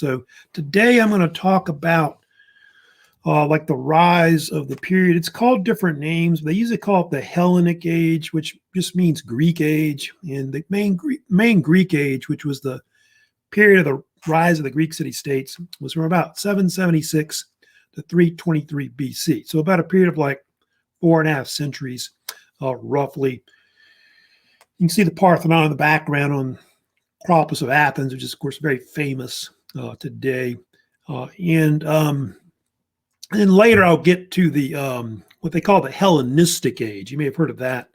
So today I'm going to talk about like the rise of the period. It's called different names. They usually call it the Hellenic Age, which just means Greek age, and the main Greek age, which was the period of the rise of the Greek city-states, was from about 776 to 323 BC. So about a period of like 4.5 centuries, roughly. You can see the Parthenon in the background on Acropolis of Athens, which is, of course, very famous today. And later I'll get to the what they call the Hellenistic Age. You may have heard of that,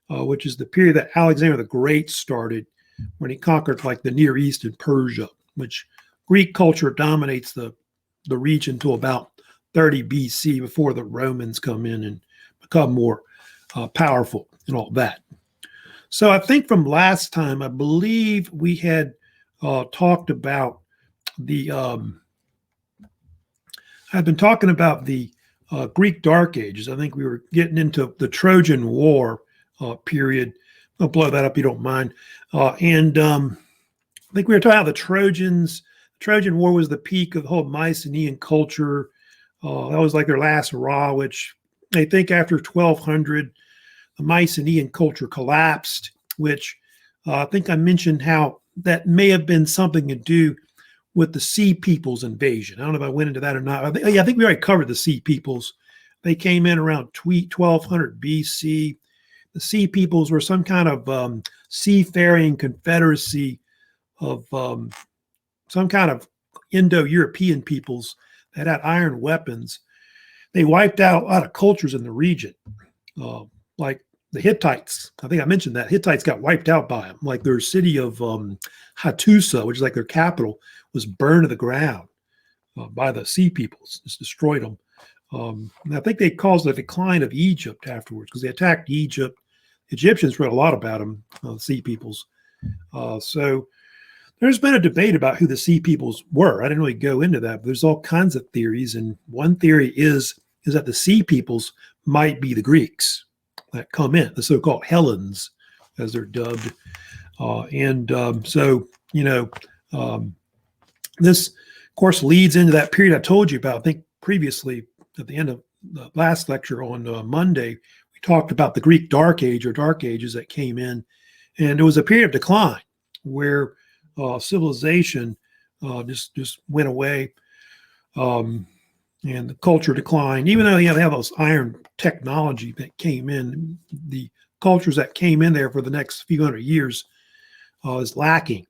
which is the period that Alexander the Great started when he conquered like the Near East and Persia, which Greek culture dominates the region until about 30 BC before the Romans come in and become more powerful and all that. So I think from last time, I believe we had talked about the I've been talking about the Greek Dark Ages. I think we were getting into the Trojan War period. I'll blow that up if you don't mind. And I think we were talking about the Trojans. The Trojan War was the peak of the whole Mycenaean culture. That was like their last hurrah, which they think after 1200, the Mycenaean culture collapsed, which I think I mentioned how that may have been something to do with the Sea Peoples invasion. I don't know if I went into that or not. I think we already covered the Sea Peoples. They came in around 1200 BC. The Sea Peoples were some kind of seafaring confederacy of some kind of Indo-European peoples that had iron weapons. They wiped out a lot of cultures in the region, like the Hittites. I think I mentioned that. Hittites got wiped out by them. Like their city of Hattusa, which is like their capital, was burned to the ground by the Sea Peoples. Just destroyed them. And I think they caused the decline of Egypt afterwards because they attacked Egypt. Egyptians wrote a lot about them, the Sea Peoples. So there's been a debate about who the Sea Peoples were. I didn't really go into that, but there's all kinds of theories. And one theory is that the Sea Peoples might be the Greeks that come in, the so-called Hellenes, as they're dubbed. So, you know, this, of course, leads into that period I told you about. I think previously at the end of the last lecture on Monday, we talked about the Greek Dark Age or Dark Ages that came in. And it was a period of decline where civilization just went away. And the culture declined. Even though they have those iron technology that came in, the cultures that came in there for the next few hundred years is lacking.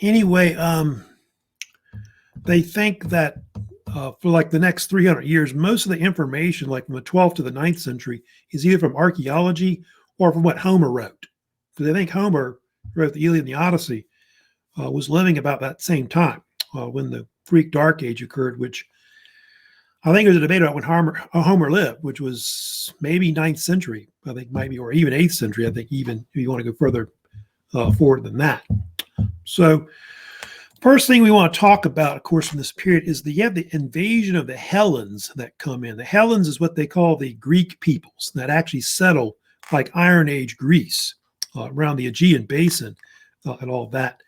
Anyway, they think that for like the next 300 years, most of the information, like from the 12th to the 9th century, is either from archaeology or from what Homer wrote. Because they think Homer wrote the Iliad and the Odyssey, was living about that same time when the Greek Dark Age occurred, which I think there's a debate about when Homer lived, which was maybe 9th century, I think maybe, or even 8th century, I think, even if you want to go further forward than that. So first thing we want to talk about, of course, in this period is the invasion of the Hellenes that come in. The Hellenes is what they call the Greek peoples that actually settle like Iron Age Greece around the Aegean Basin and all that.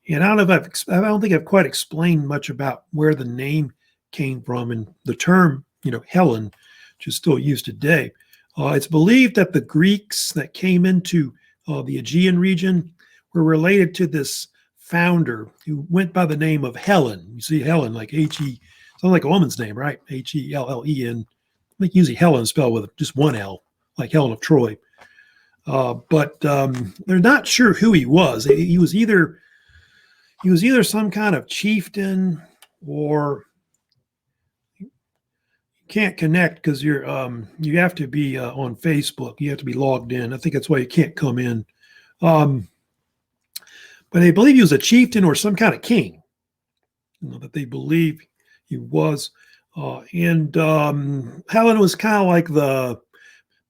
And I don't think I've quite explained much about where the name came from and the term, Hellen, which is still used today. It's believed that the Greeks that came into the Aegean region were related to this founder who went by the name of Helen. You see Helen, like H-E, sounds like a woman's name, right? H-E-L-L-E-N. I think usually Helen is spelled with just one L, like Helen of Troy. But they're not sure who he was. He was either some kind of chieftain, or you can't connect because you have to be on Facebook. You have to be logged in. I think that's why you can't come in. But they believe he was a chieftain or some kind of king, that they believe he was. And Helen was kind of like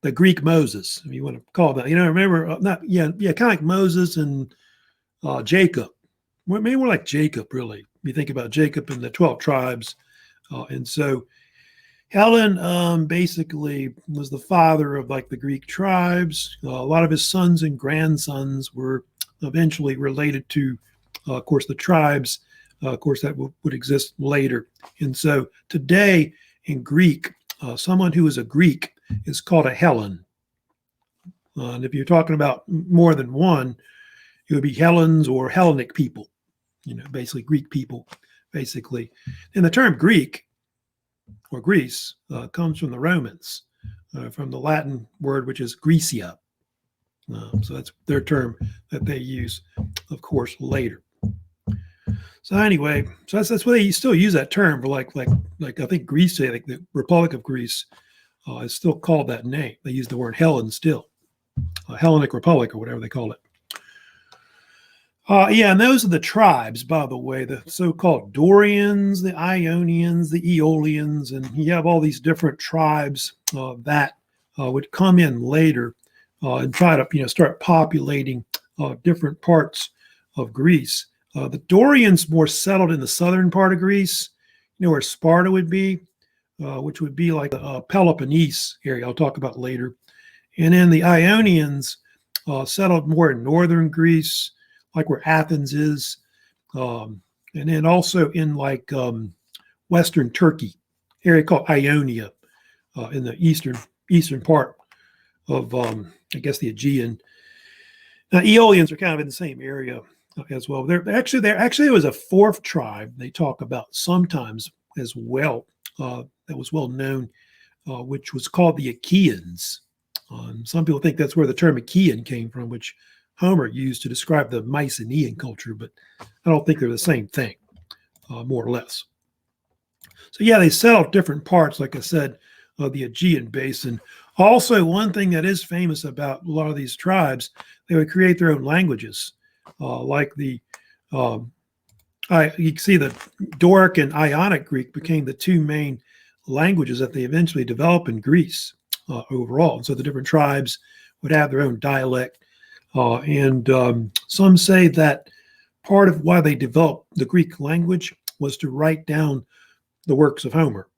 the Greek Moses, if you want to call that. Remember, kind of like Moses and Jacob. Maybe more like Jacob, really. You think about Jacob and the 12 tribes. And so Hellen basically was the father of like the Greek tribes. A lot of his sons and grandsons were eventually related to, of course, the tribes, of course, that would exist later. And so today in Greek, someone who is a Greek is called a Hellen. And if you're talking about more than one, it would be Hellenes or Hellenic people, basically Greek people, basically. And the term Greek or Greece comes from the Romans, from the Latin word, which is Grecia. So that's their term that they use, of course, later. So anyway, so that's why they still use that term for like I think Greece, like the Republic of Greece, is still called that name. They use the word Hellen still, Hellenic Republic or whatever they call it. Yeah, and those are the tribes, by the way, the so-called Dorians, the Ionians, the Aeolians, and you have all these different tribes that would come in later and try to, start populating different parts of Greece. The Dorians more settled in the southern part of Greece, where Sparta would be, which would be like the Peloponnese area I'll talk about later. And then the Ionians settled more in northern Greece, like where Athens is, and then also in like Western Turkey, area called Ionia, in the eastern part of, I guess, the Aegean. Now, Aeolians are kind of in the same area as well. There was a fourth tribe they talk about sometimes as well, that was well known, which was called the Achaeans. Some people think that's where the term Achaean came from, which Homer used to describe the Mycenaean culture, but I don't think they're the same thing, more or less. So yeah, they settled different parts, like I said, of the Aegean basin. Also, one thing that is famous about a lot of these tribes, they would create their own languages, like the you can see the Doric and Ionic Greek became the two main languages that they eventually developed in Greece overall. And so the different tribes would have their own dialect. And some say that part of why they developed the Greek language was to write down the works of Homer,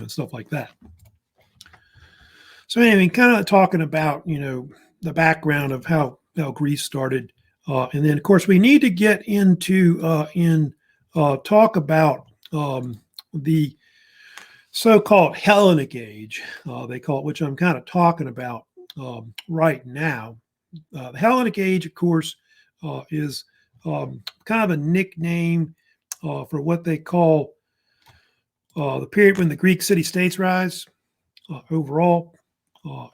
stuff like that. So anyway, kind of talking about, the background of how Greece started. And then, of course, we need to get into talk about the so-called Hellenic Age, they call it, which I'm kind of talking about right now. The Hellenic Age, of course, is kind of a nickname for what they call the period when the Greek city-states rise overall.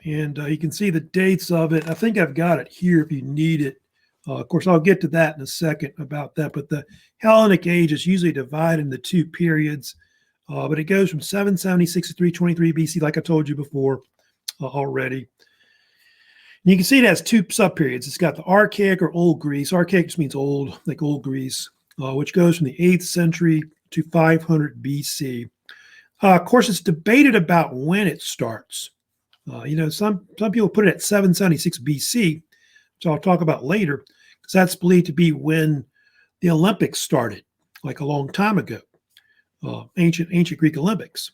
And you can see the dates of it. I think I've got it here if you need it. Of course, I'll get to that in a second about that. But the Hellenic Age is usually divided into two periods. But it goes from 776 to 323 BC, like I told you before already. And you can see it has two subperiods. It's got the Archaic or Old Greece. Archaic just means old, like Old Greece, which goes from the 8th century to 500 BC. Of course, it's debated about when it starts. Some people put it at 776 BC, which I'll talk about later, because that's believed to be when the Olympics started, like a long time ago, ancient Greek Olympics,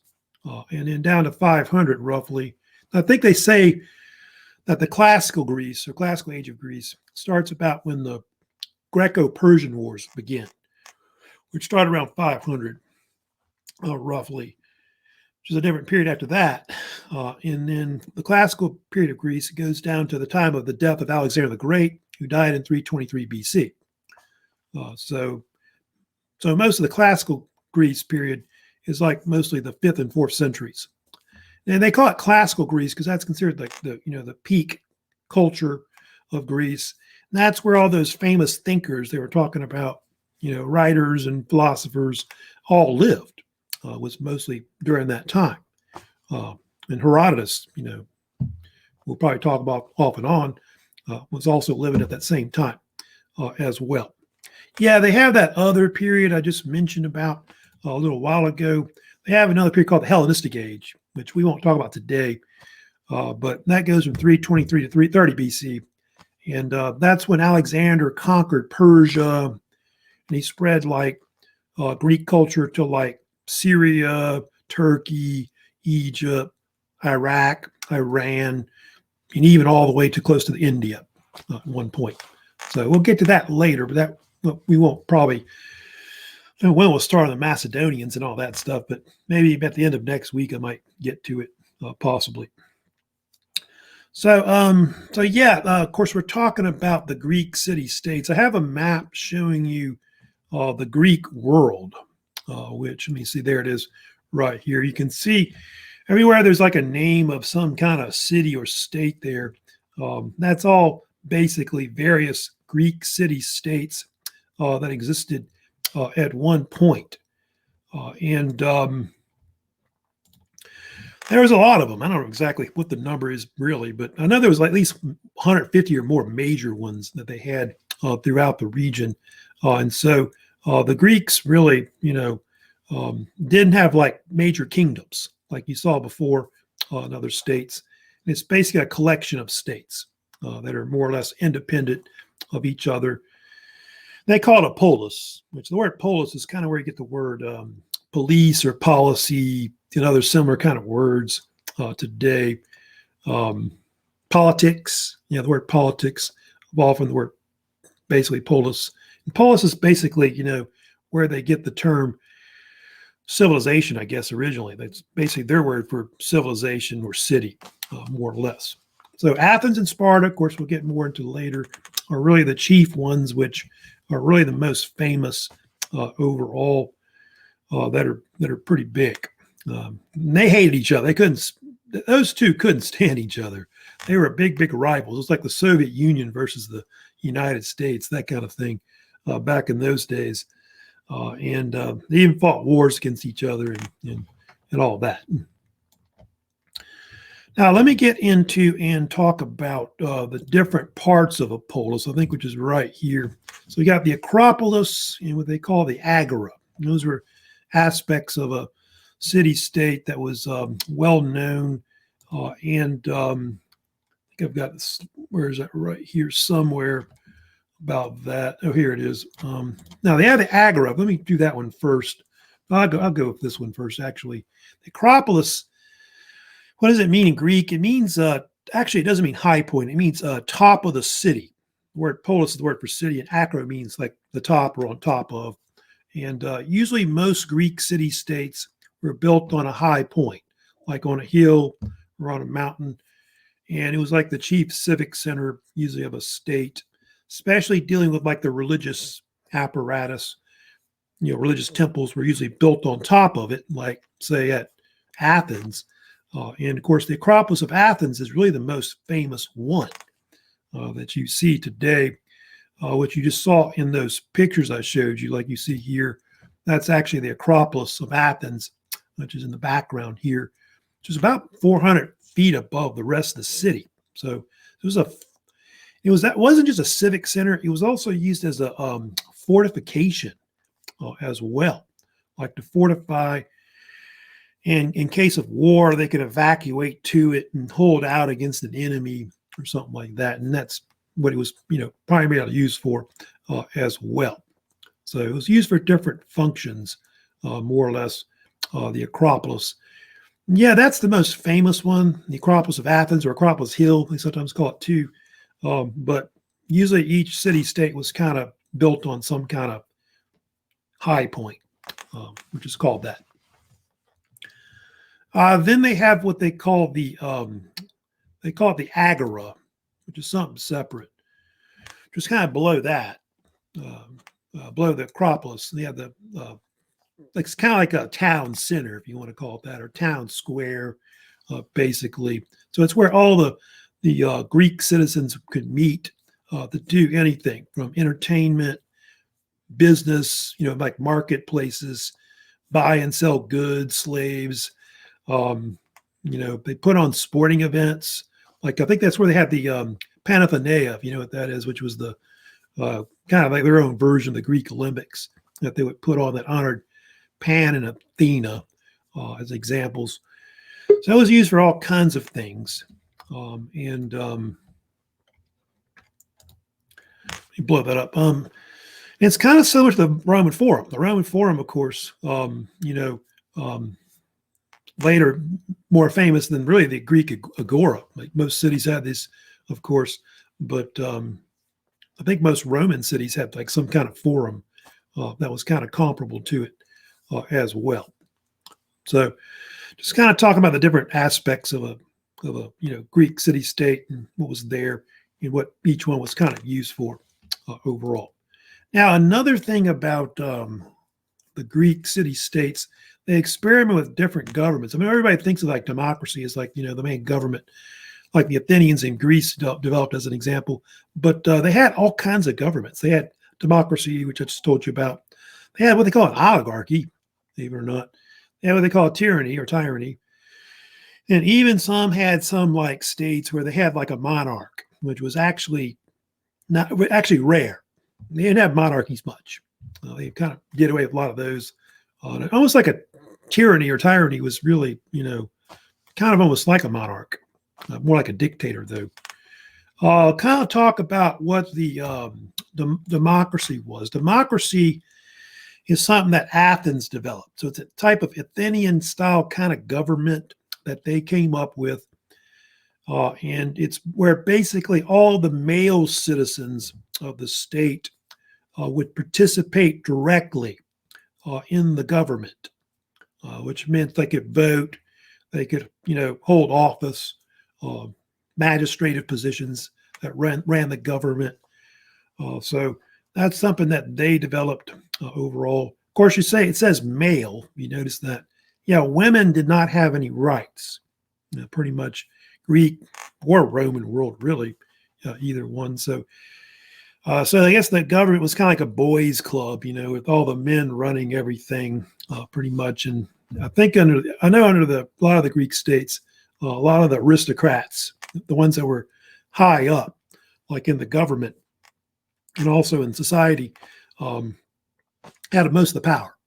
and then down to 500 roughly. I think they say that the classical Greece or classical age of Greece starts about when the Greco-Persian Wars begin, which started around 500 roughly, which is a different period after that. And then the classical period of Greece goes down to the time of the death of Alexander the Great, who died in 323 BC. So most of the classical Greece period is like mostly the 5th and 4th centuries. And they call it classical Greece because that's considered like the peak culture of Greece. And that's where all those famous thinkers they were talking about, writers and philosophers all lived, was mostly during that time. And Herodotus, we'll probably talk about off and on, was also living at that same time as well. Yeah, they have that other period I just mentioned about a little while ago. They have another period called the Hellenistic Age, which we won't talk about today, but that goes from 323 to 330 BC. And that's when Alexander conquered Persia, and he spread like Greek culture to like Syria, Turkey, Egypt, Iraq, Iran, and even all the way to close to India at one point. So we'll get to that later, but we won't probably. When we'll start on the Macedonians and all that stuff, but maybe at the end of next week I might get to it, possibly. So yeah, of course we're talking about the Greek city-states. I have a map showing you the Greek world, which, let me see, there it is right here. You can see everywhere there's like a name of some kind of city or state there. That's all basically various Greek city-states that existed at one point. And there was a lot of them. I don't know exactly what the number is really, but I know there was at least 150 or more major ones that they had throughout the region. And so the Greeks really, didn't have like major kingdoms like you saw before in other states. And it's basically a collection of states that are more or less independent of each other. They call it a polis, which the word polis is kind of where you get the word police or policy and other similar kind of words today. Politics, the word politics evolved from the word basically polis. And polis is basically, where they get the term civilization, I guess, originally. That's basically their word for civilization or city, more or less. So Athens and Sparta, of course, we'll get more into later, are really the chief ones, which are really the most famous overall that are pretty big. They hated each other. Those two couldn't stand each other. They were big rivals. It's like the Soviet Union versus the United States, that kind of thing, back in those days. And they even fought wars against each other and all that. Now, let me get into and talk about the different parts of a polis, I think, which is right here. So we got the Acropolis and what they call the Agora. Those were aspects of a city-state that was well known. And I think I've got this, where is that, right here somewhere about that. Oh, here it is. Now, they have the Agora. Let me do that one first. I'll go with this one first, actually. The Acropolis, what does it mean in Greek? It means, actually, it doesn't mean high point. It means top of the city. The word polis is the word for city, and Agora means like the top or on top of. And usually most Greek city-states were built on a high point, like on a hill or on a mountain. And it was like the chief civic center, usually of a state, especially dealing with like the religious apparatus. Religious temples were usually built on top of it, like, say, at Athens. And of course, the Acropolis of Athens is really the most famous one that you see today, which you just saw in those pictures I showed you, like you see here. That's actually the Acropolis of Athens, which is in the background here, which is about 400 feet above the rest of the city. So that wasn't just a civic center; it was also used as a fortification as well, like to fortify. And in case of war, they could evacuate to it and hold out against an enemy or something like that. And that's what it was, primarily used for as well. So it was used for different functions, more or less, the Acropolis. Yeah, that's the most famous one, the Acropolis of Athens or Acropolis Hill, they sometimes call it too. But usually each city-state was kind of built on some kind of high point, which is called that. Then they have what they call the Agora, which is something separate, just kind of below that, below the Acropolis. They have it's kind of like a town center, if you want to call it that, or town square, basically. So it's where all the Greek citizens could meet to do anything from entertainment, business, like marketplaces, buy and sell goods, slaves. They put on sporting events. Like I think that's where they had the Panathenea, if you know what that is, which was the kind of like their own version of the Greek Olympics that they would put on that honored Pan and Athena as examples. So it was used for all kinds of things. Let me blow that up. It's kind of similar to the Roman Forum. The Roman Forum, of course, later more famous than really the Greek agora. Like most cities had this, of course, but I think most Roman cities had like some kind of forum that was kind of comparable to it as well. So just kind of talking about the different aspects of a Greek city state and what was there and what each one was kind of used for overall. Now, another thing about the Greek city states, they experiment with different governments. I mean, everybody thinks of like democracy as like, the main government, like the Athenians in Greece developed as an example, but they had all kinds of governments. They had democracy, which I just told you about. They had what they call an oligarchy, believe it or not. They had what they call a tyranny or tyranny. And even some had some like states where they had like a monarch, which was actually rare. They didn't have monarchies much. They kind of did away with a lot of those. Almost like a tyranny or tyranny was really, kind of almost like a monarch, more like a dictator, though. I'll kind of talk about what the democracy was. Democracy is something that Athens developed. So it's a type of Athenian style kind of government that they came up with. And it's where basically all the male citizens of the state would participate directly in the government, which meant they could vote, they could, hold office, magistrative positions that ran the government. So that's something that they developed overall. Of course, it says male. You notice that. Yeah, women did not have any rights. Pretty much Greek or Roman world, really, either one. So I guess the government was kind of like a boys' club, with all the men running everything, pretty much. And I think under a lot of the Greek states, a lot of the aristocrats, the ones that were high up, like in the government and also in society, had most of the power.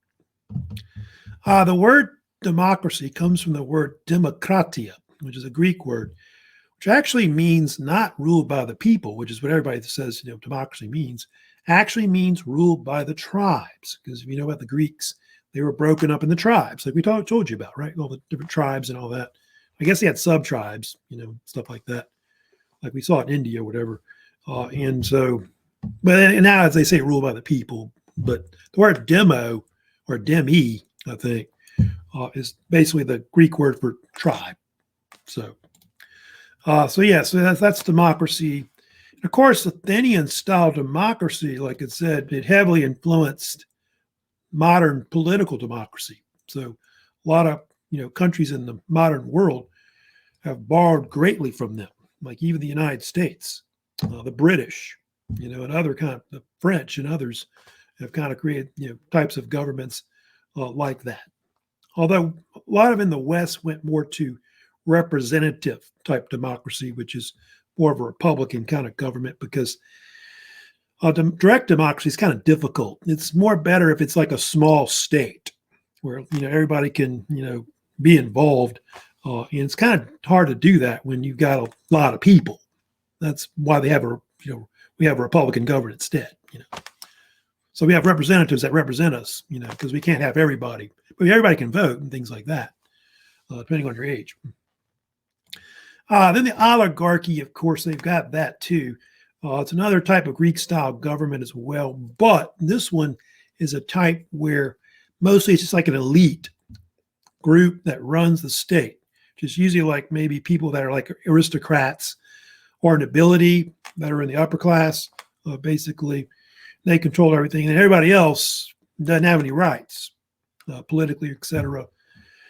The word democracy comes from the word demokratia, which is a Greek word, which actually means not ruled by the people, which is what everybody says democracy means. Actually means ruled by the tribes, because if you know about the Greeks, they were broken up in the tribes, like we told you about, right? All the different tribes and all that. I guess they had sub-tribes, stuff like that, like we saw in India or whatever. And now, as they say, ruled by the people. But the word demo or demi, I think, is basically the Greek word for tribe. So that's democracy. And of course, Athenian style democracy, like it said, it heavily influenced modern political democracy. So a lot of countries in the modern world have borrowed greatly from them, like even the United States, the British, and other kind of the French and others have kind of created types of governments like that. Although a lot of in the West went more to representative type democracy, which is more of a Republican kind of government, because direct democracy is kind of difficult. It's more better if it's like a small state where everybody can be involved, and it's kind of hard to do that when you've got a lot of people. That's why they have we have a Republican government instead. So we have representatives that represent us, because we can't have everybody, but everybody can vote and things like that, depending on your age. Then the oligarchy, of course, they've got that too. It's another type of Greek-style government as well, but this one is a type where mostly it's just like an elite group that runs the state, which is usually like maybe people that are like aristocrats or nobility that are in the upper class. Basically, they control everything, and everybody else doesn't have any rights, politically, etc.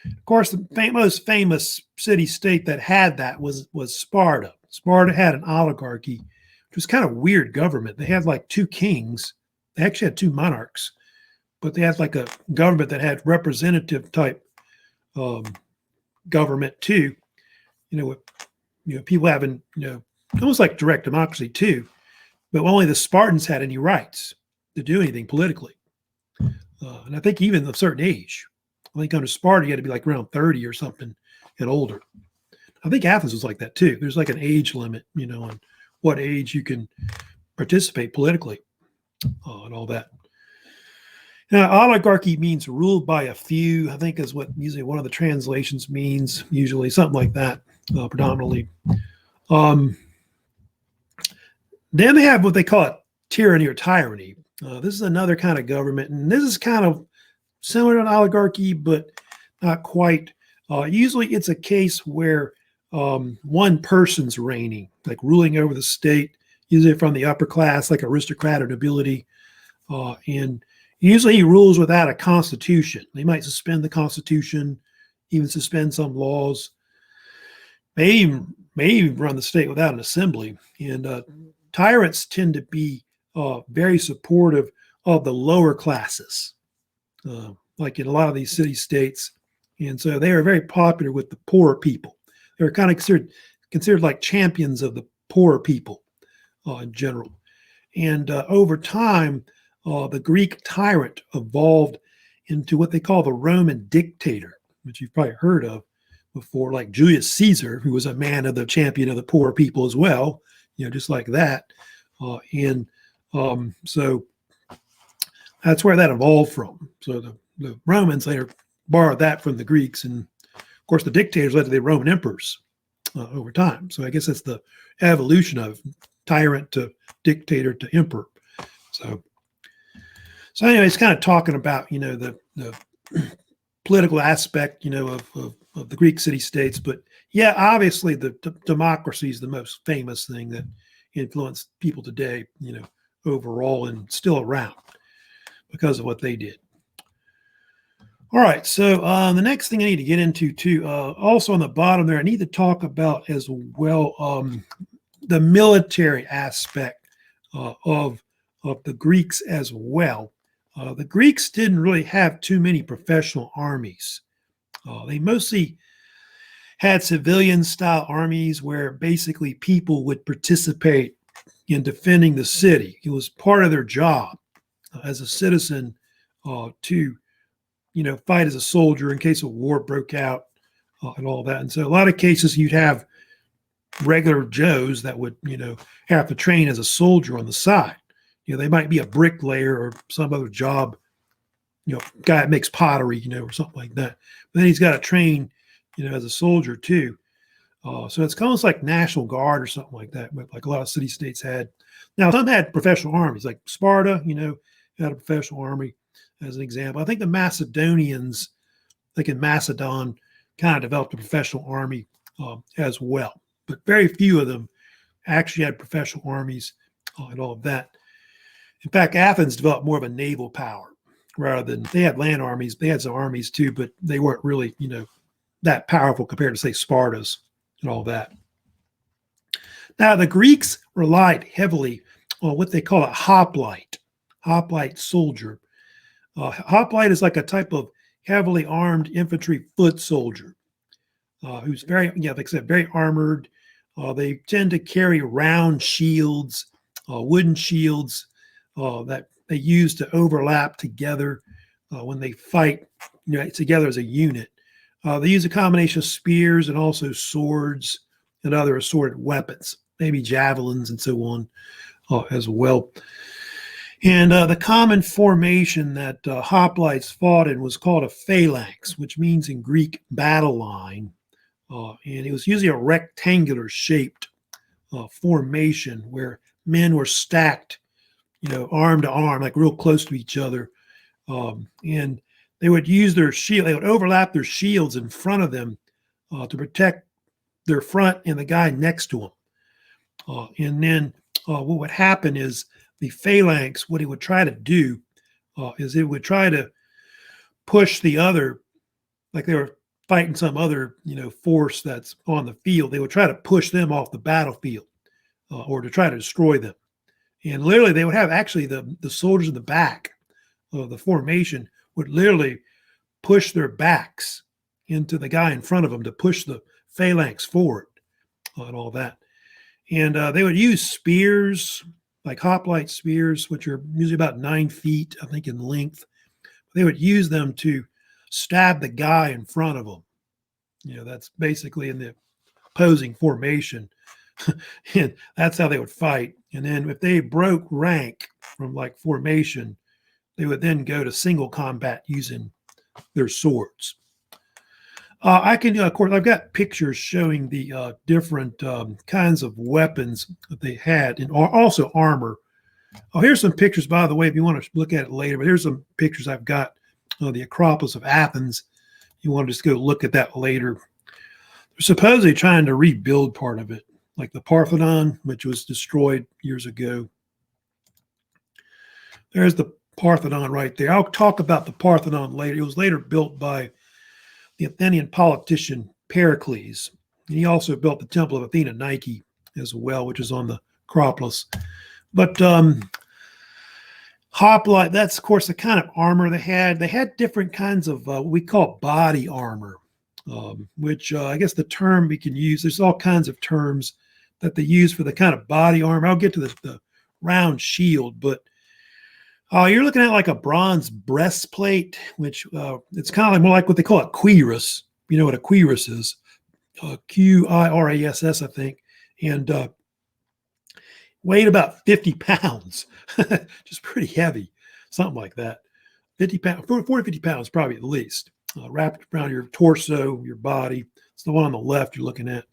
Of course, the most famous city-state that had that was Sparta. Sparta had an oligarchy, which was kind of weird government. They had like two kings. They actually had two monarchs, but they had like a government that had representative type government too. With people having almost like direct democracy too, but only the Spartans had any rights to do anything politically. And I think even at a certain age. I think under Sparta, you had to be like around 30 or something and older. I think Athens was like that too. There's like an age limit, on what age you can participate politically and all that. Now, oligarchy means ruled by a few, I think is what usually one of the translations means, usually something like that, predominantly. Um, then they have what they call it tyranny or tyranny. This is another kind of government, and this is kind of similar to an oligarchy, but not quite. Usually it's a case where one person's reigning, like ruling over the state, usually from the upper class, like aristocrat or nobility. And usually he rules without a constitution. They might suspend the constitution, even suspend some laws, may even run the state without an assembly. And tyrants tend to be very supportive of the lower classes, like in a lot of these city states. And so they are very popular with the poorer people. They're kind of considered like champions of the poorer people in general. And over time, the Greek tyrant evolved into what they call the Roman dictator, which you've probably heard of before, like Julius Caesar, who was a man of the champion of the poor people as well, just like that. So that's where that evolved from. So the Romans later borrowed that from the Greeks. And of course, the dictators led to the Roman emperors over time. So I guess that's the evolution of tyrant to dictator to emperor. So anyway, it's kind of talking about, the political aspect, of the Greek city-states. But yeah, obviously the democracy is the most famous thing that influenced people today, overall, and still around because of what they did. All right, so the next thing I need to get into too, also on the bottom there, I need to talk about as well the military aspect of the Greeks as well. The Greeks didn't really have too many professional armies. They mostly had civilian-style armies where basically people would participate in defending the city. It was part of their job as a citizen to, fight as a soldier in case a war broke out and all that. And so a lot of cases you'd have regular Joes that would, have to train as a soldier on the side. They might be a bricklayer or some other job, guy that makes pottery, or something like that. But then he's got to train, as a soldier too. So it's almost like National Guard or something like that, like a lot of city-states had. Now, some had professional armies, like Sparta, had a professional army as an example. I think the Macedonians, like in Macedon, kind of developed a professional army as well. But very few of them actually had professional armies and all of that. In fact, Athens developed more of a naval power rather than they had land armies. They had some armies too, but they weren't really, that powerful compared to, say, Sparta's and all that. Now, the Greeks relied heavily on what they call a hoplite soldier. Hoplite is like a type of heavily armed infantry foot soldier who's very, like I said, very armored. They tend to carry round shields, wooden shields that they use to overlap together when they fight together as a unit. They use a combination of spears and also swords and other assorted weapons, maybe javelins and so on as well. And the common formation that hoplites fought in was called a phalanx, which means in Greek battle line. And it was usually a rectangular shaped formation where men were stacked, arm to arm, like real close to each other. And they would use their shield, they would overlap their shields in front of them to protect their front and the guy next to them. And then what would happen is the phalanx, what it would try to do is it would try to push the other, like they were fighting some other, force that's on the field. They would try to push them off the battlefield or to try to destroy them. And literally they would have actually the soldiers in the back of the formation would literally push their backs into the guy in front of them to push the phalanx forward and all that. And they would use spears, like hoplite spears, which are usually about 9 feet, I think, in length. They would use them to stab the guy in front of them. That's basically in the opposing formation. And that's how they would fight. And then if they broke rank from like formation, they would then go to single combat using their swords. I can, of course, I've got pictures showing the different kinds of weapons that they had, and also armor. Oh, here's some pictures, by the way, if you want to look at it later. But here's some pictures I've got of the Acropolis of Athens. You want to just go look at that later. They're supposedly trying to rebuild part of it, like the Parthenon, which was destroyed years ago. There's the Parthenon right there. I'll talk about the Parthenon later. It was later built by the Athenian politician Pericles. And he also built the Temple of Athena Nike as well, which is on the Acropolis. But hoplite, that's, of course, the kind of armor they had. They had different kinds of what we call body armor, which I guess the term we can use, there's all kinds of terms that they use for the kind of body armor. I'll get to the round shield, but you're looking at like a bronze breastplate, which it's kind of like more like what they call a cuirass. You know what a cuirass is? Q-I-R-A-S-S, I think. And weighed about 50 pounds, just pretty heavy, something like that. 50 pounds, 40, 50 pounds probably at least, wrapped around your torso, your body. It's the one on the left you're looking at.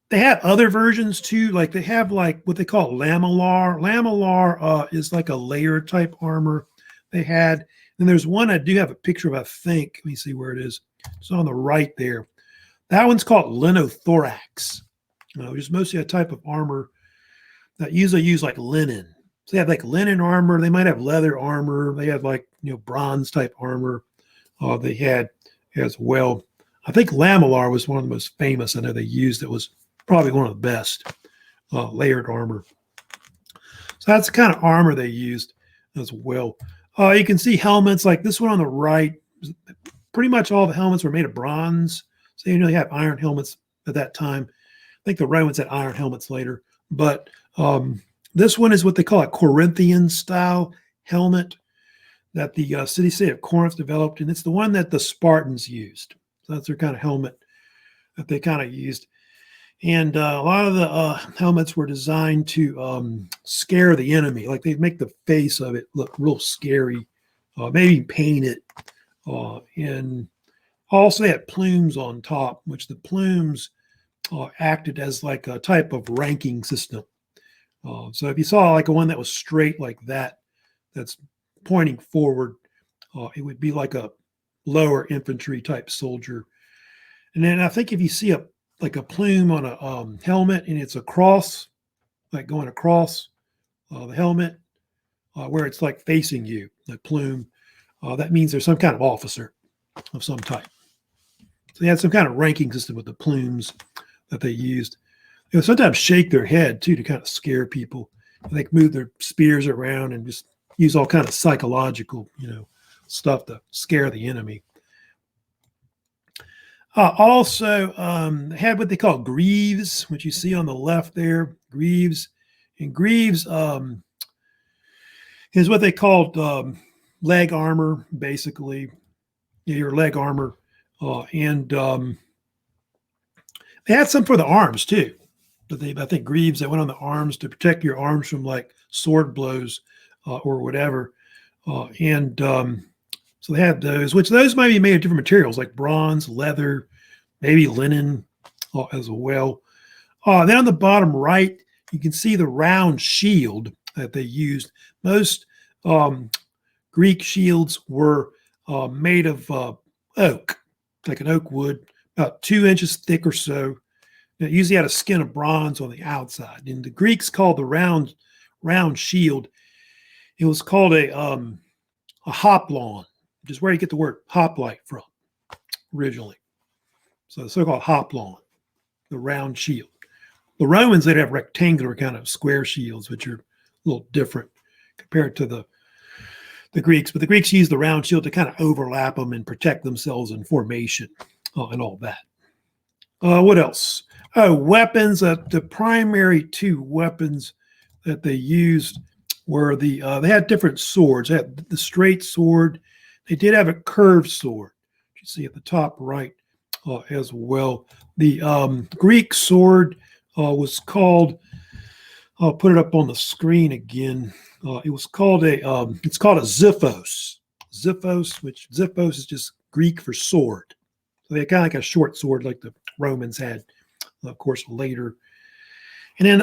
They have other versions too, like they have like what they call lamellar. Lamellar is like a layer type armor they had. And there's one I do have a picture of, I think. Let me see where it is. It's on the right there. That one's called linothorax, which is mostly a type of armor that usually use like linen. So they have like linen armor. They might have leather armor. They have like, bronze type armor they had as well. I think lamellar was one of the most famous I know they used. It was probably one of the best layered armor. So that's the kind of armor they used as well. You can see helmets like this one on the right. Pretty much all the helmets were made of bronze. So you have iron helmets at that time. I think the Romans had iron helmets later. But this one is what they call a Corinthian style helmet that the city-state of Corinth developed. And it's the one that the Spartans used. So that's their kind of helmet that they kind of used. And a lot of the helmets were designed to scare the enemy. Like they'd make the face of it look real scary, maybe paint it. And also they had plumes on top, which the plumes acted as like a type of ranking system. So if you saw like a one that was straight like that, that's pointing forward, it would be like a lower infantry type soldier. And then I think if you see a plume on a helmet and it's a cross, like going across the helmet, where it's like facing you, the plume, that means there's some kind of officer of some type. So they had some kind of ranking system with the plumes that they used. They would sometimes shake their head too to kind of scare people. They move their spears around and just use all kind of psychological, stuff to scare the enemy. Also, had what they call greaves, which you see on the left there, greaves. And greaves is what they called leg armor, basically. Your leg armor. And they had some for the arms, too. But I think greaves that went on the arms to protect your arms from, like, sword blows or whatever. So they had those, which those might be made of different materials like bronze, leather, maybe linen as well. Then on the bottom right, you can see the round shield that they used. Most Greek shields were made of oak, like an oak wood, about 2 inches thick or so. It usually had a skin of bronze on the outside. And the Greeks called the round shield, it was called a hoplon, which is where you get the word hoplite from originally. So the so-called hoplon, the round shield. The Romans, they'd have rectangular kind of square shields, which are a little different compared to the Greeks. But the Greeks used the round shield to kind of overlap them and protect themselves in formation and all that. What else? Oh, weapons. The primary two weapons that they used were they had different swords. They had the straight sword. They did have a curved sword, which you see at the top right as well. The Greek sword was called I'll put it up on the screen again. It's called a xiphos. Xiphos is just Greek for sword. So they kind of like a short sword like the Romans had, of course, later. And then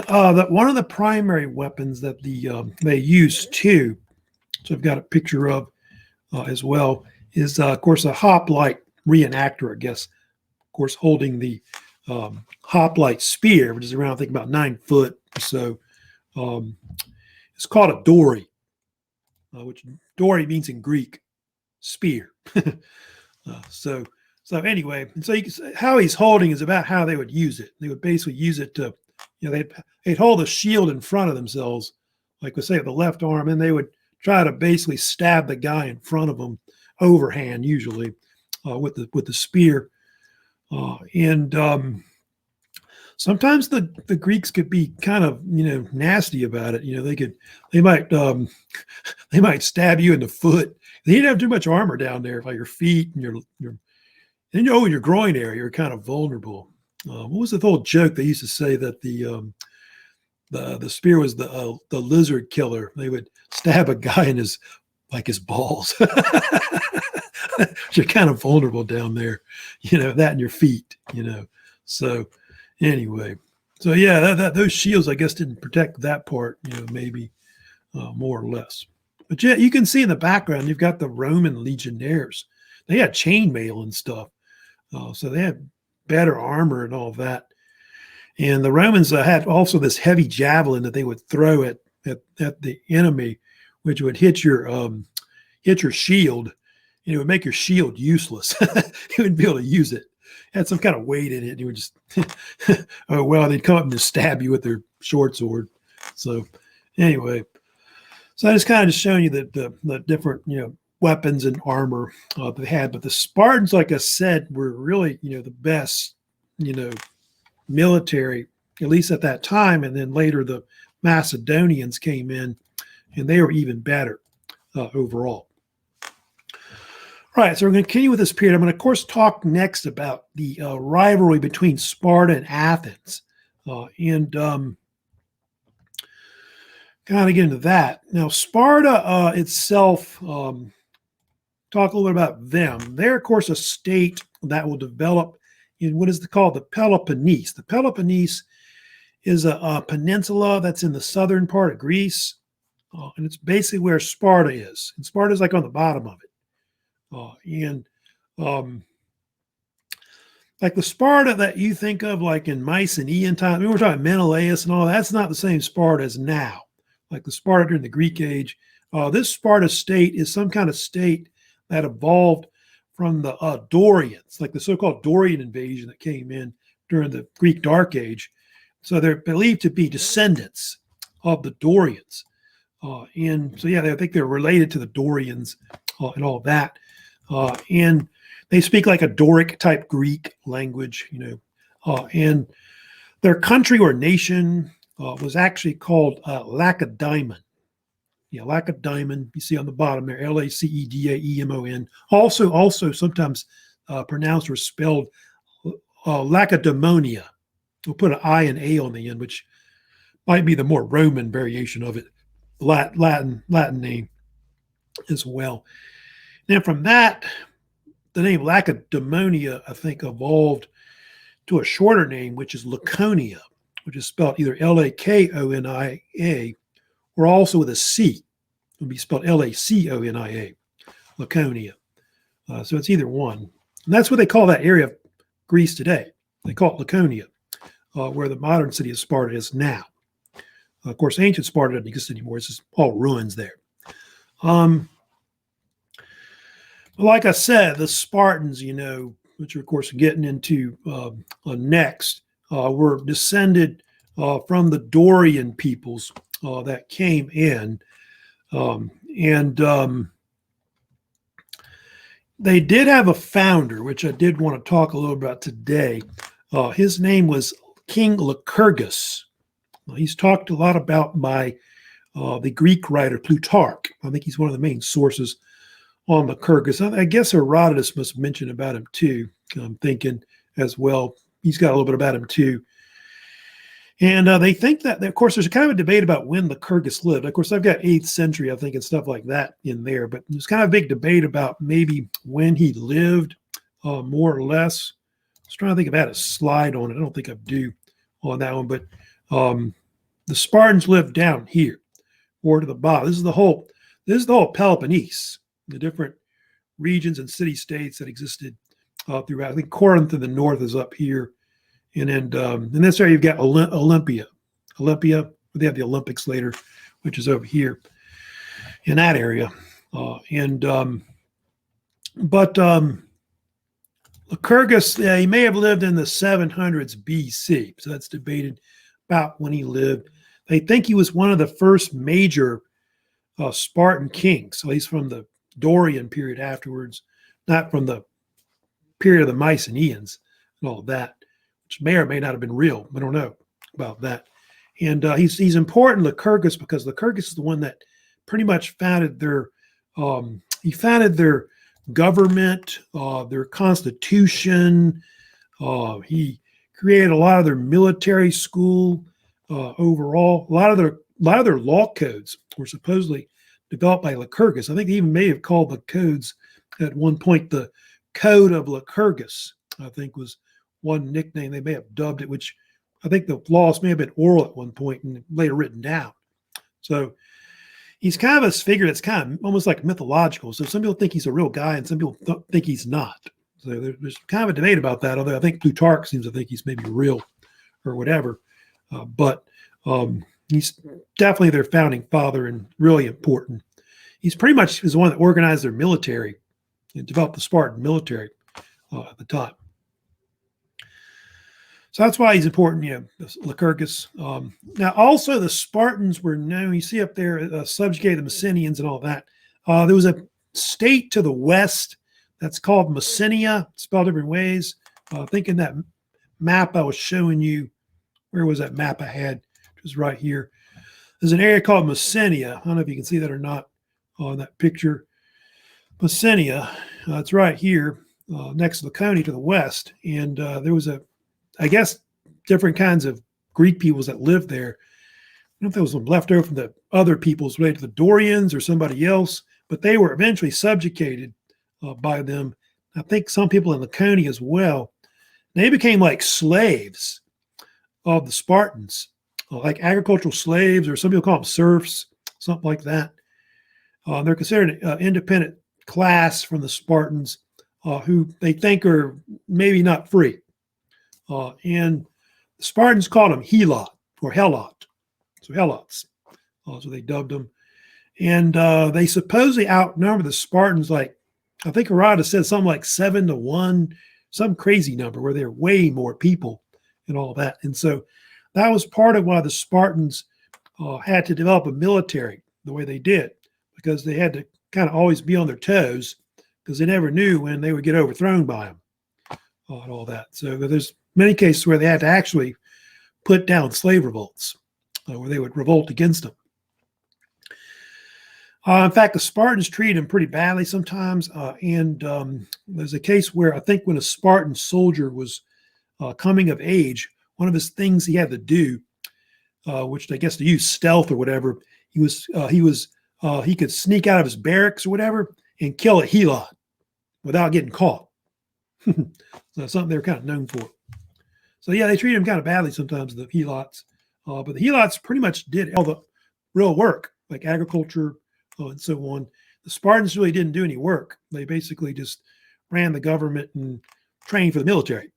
one of the primary weapons that they use too, so I've got a picture of as well, is of course a hoplite reenactor, I guess, of course, holding the hoplite spear, which is around, I think, about 9 foot or so. It's called a dory, which dory means in Greek spear. So anyway, and so you can see how he's holding is about how they would use it. They would basically use it to, they'd hold a shield in front of themselves, like we say, with the left arm, and they would try to basically stab the guy in front of them, overhand usually, with the spear. And sometimes the Greeks could be kind of nasty about it. They might stab you in the foot. They didn't have too much armor down there, like your feet and your groin area. You're kind of vulnerable. What was the old joke they used to say that the spear was the lizard killer? They would stab a guy in his balls. You're kind of vulnerable down there, that and your feet, So anyway, so yeah, those shields, I guess, didn't protect that part, maybe more or less. But yeah, you can see in the background, you've got the Roman legionnaires. They had chainmail and stuff. So they had better armor and all that. And the Romans had also this heavy javelin that they would throw at the enemy, which would hit your shield, and it would make your shield useless. You wouldn't be able to use it. It had some kind of weight in it. And you would just, oh, well, they'd come up and just stab you with their short sword. So anyway, so I just kind of just showing you the different, weapons and armor they had. But the Spartans, like I said, were really, the best, military, at least at that time. And then later the Macedonians came in, and they were even better overall. All right, so we're going to continue with this period. I'm going to, of course, talk next about the rivalry between Sparta and Athens, and kind of get into that. Now, Sparta itself, talk a little bit about them. They're, of course, a state that will develop in what is called the Peloponnese. The Peloponnese is a peninsula that's in the southern part of Greece, and it's basically where Sparta is. And Sparta is like on the bottom of it. Like the Sparta that you think of like in Mycenaean time, we're talking Menelaus and all, that's not the same Sparta as now. Like the Sparta during the Greek age, this Sparta state is some kind of state that evolved from the Dorians, like the so-called Dorian invasion that came in during the Greek Dark Age. So they're believed to be descendants of the Dorians. And so, yeah, I think they're related to the Dorians and all that. And they speak like a Doric type Greek language, and their country or nation was actually called Lacedaemon. Yeah, Lacedaemon, you see on the bottom there, Lacedaemon. Also sometimes pronounced or spelled Lacedaemonia. We'll put an I and A on the end, which might be the more Roman variation of it, Latin name as well. Then from that, the name Lacedaemonia, I think, evolved to a shorter name, which is Laconia, which is spelled either Lakonia or also with a C. It would be spelled Laconia, Laconia. So it's either one. And that's what they call that area of Greece today. They call it Laconia, where the modern city of Sparta is now. Of course, ancient Sparta doesn't exist anymore. It's just all ruins there. Like I said, the Spartans, which are, of course, getting into next, were descended from the Dorian peoples that came in. And they did have a founder, which I did want to talk a little about today. His name was King Lycurgus. He's talked a lot about by the Greek writer Plutarch. I think he's one of the main sources on Lycurgus. I guess Herodotus must mention about him too. I'm thinking as well. He's got a little bit about him too. And they think that, of course, there's kind of a debate about when Lycurgus lived. Of course, I've got 8th century, I think, and stuff like that in there. But there's kind of a big debate about maybe when he lived, more or less. I was trying to think if I had a slide on it. I don't think I do on that one. But the Spartans lived down here, or to the bottom. This is the whole Peloponnese, the different regions and city-states that existed throughout. I think Corinth in the north is up here. And then in this area, you've got Olympia. They have the Olympics later, which is over here in that area. Lycurgus, he may have lived in the 700s BC. So that's debated about when he lived. They think he was one of the first major Spartan kings, at least from the Dorian period afterwards, not from the period of the Mycenaeans and all of that, which may or may not have been real. I don't know about that. And he's important, Lycurgus, because Lycurgus is the one that pretty much founded their government, their constitution. He created a lot of their military school overall. A lot of their law codes were supposedly developed by Lycurgus. I think they even may have called the codes at one point the Code of Lycurgus, I think was one nickname they may have dubbed it, which I think the laws may have been oral at one point and later written down. So he's kind of a figure that's kind of almost like mythological. So some people think he's a real guy and some people think he's not. So there's kind of a debate about that, although I think Plutarch seems to think he's maybe real or whatever. But he's definitely their founding father and really important. He's pretty much the one that organized their military and developed the Spartan military at the time. So that's why he's important, Lycurgus. Now, also the Spartans were known, you see up there, subjugated the Messenians and all that. There was a state to the west that's called Messenia, spelled different ways. I think in that map I was showing you, where was that map I had? It was right here. There's an area called Messenia. I don't know if you can see that or not on that picture. Messenia, it's right here next to Laconia to the west. And there was I guess, different kinds of Greek peoples that lived there. I don't know if there was some left over from the other peoples related to the Dorians or somebody else, but they were eventually subjugated by them. I think some people in Laconia as well. They became like slaves of the Spartans, like agricultural slaves, or some people call them serfs, something like that. They're considered an independent class from the Spartans who they think are maybe not free. And the Spartans called them Helot or Helot. So Helots. So they dubbed them. And they supposedly outnumbered the Spartans, like, I think Herodotus said something like 7-1, some crazy number where there are way more people and all that. And so that was part of why the Spartans had to develop a military the way they did, because they had to kind of always be on their toes because they never knew when they would get overthrown by them and all that. So there's many cases where they had to actually put down slave revolts, where they would revolt against them. In fact, the Spartans treated them pretty badly sometimes. And there's a case where I think when a Spartan soldier was coming of age, one of his things he had to do, which I guess to use stealth or whatever, he could sneak out of his barracks or whatever and kill a Helot without getting caught. So that's something they were kind of known for. So yeah, they treated them kind of badly sometimes, the Helots. But the Helots pretty much did all the real work, like agriculture and so on. The Spartans really didn't do any work. They basically just ran the government and trained for the military.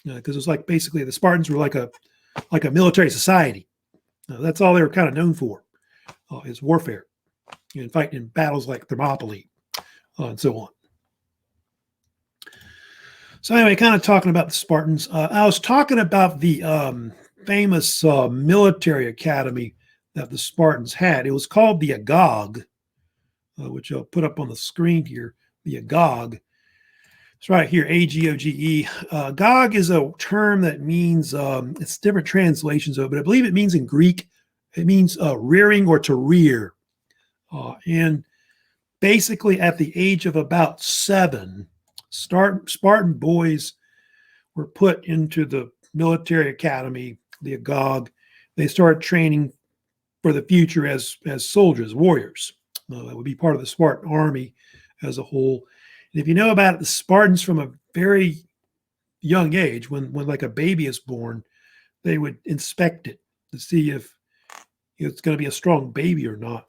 Because it was like basically the Spartans were like a military society. That's all they were kind of known for, is warfare and fighting in battles like Thermopylae and so on. So anyway, kind of talking about the Spartans, I was talking about the famous military academy that the Spartans had. It was called the Agog, which I'll put up on the screen here, the Agog. It's right here, A-G-O-G-E. Agog is a term that means, it's different translations of it, but I believe it means in Greek, it means rearing or to rear. And basically at the age of about 7, Spartan boys were put into the military academy the Agog. They started training for the future as soldiers, warriors. That would be part of the Spartan army as a whole. And if you know about it, the Spartans from a very young age, when like a baby is born, they would inspect it to see if it's going to be a strong baby or not.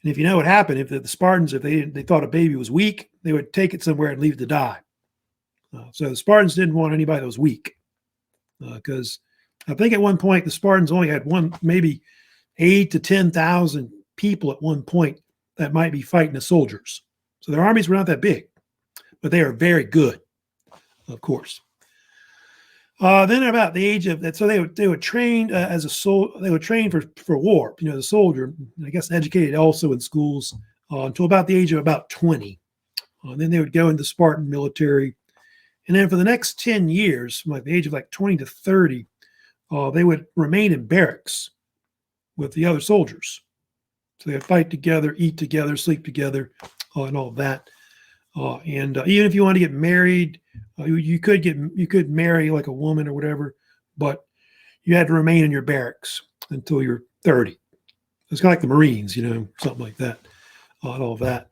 And if you know what happened, if the Spartans, if they thought a baby was weak, they would take it somewhere and leave it to die. So the Spartans didn't want anybody that was weak, because I think at one point the Spartans only had maybe 8 to 10,000 people at one point that might be fighting as soldiers. So their armies were not that big, but they are very good, of course. Then about the age of that, so they would train they would train for war. The soldier, I guess, educated also in schools until about the age of about 20. Then they would go into Spartan military, and then for the next 10 years, from like the age of like 20 to 30, they would remain in barracks with the other soldiers. So they would fight together, eat together, sleep together, and all that. And even if you want to get married, you could marry like a woman or whatever, but you had to remain in your barracks until you're 30. It's kind of like the Marines, something like that, and all that.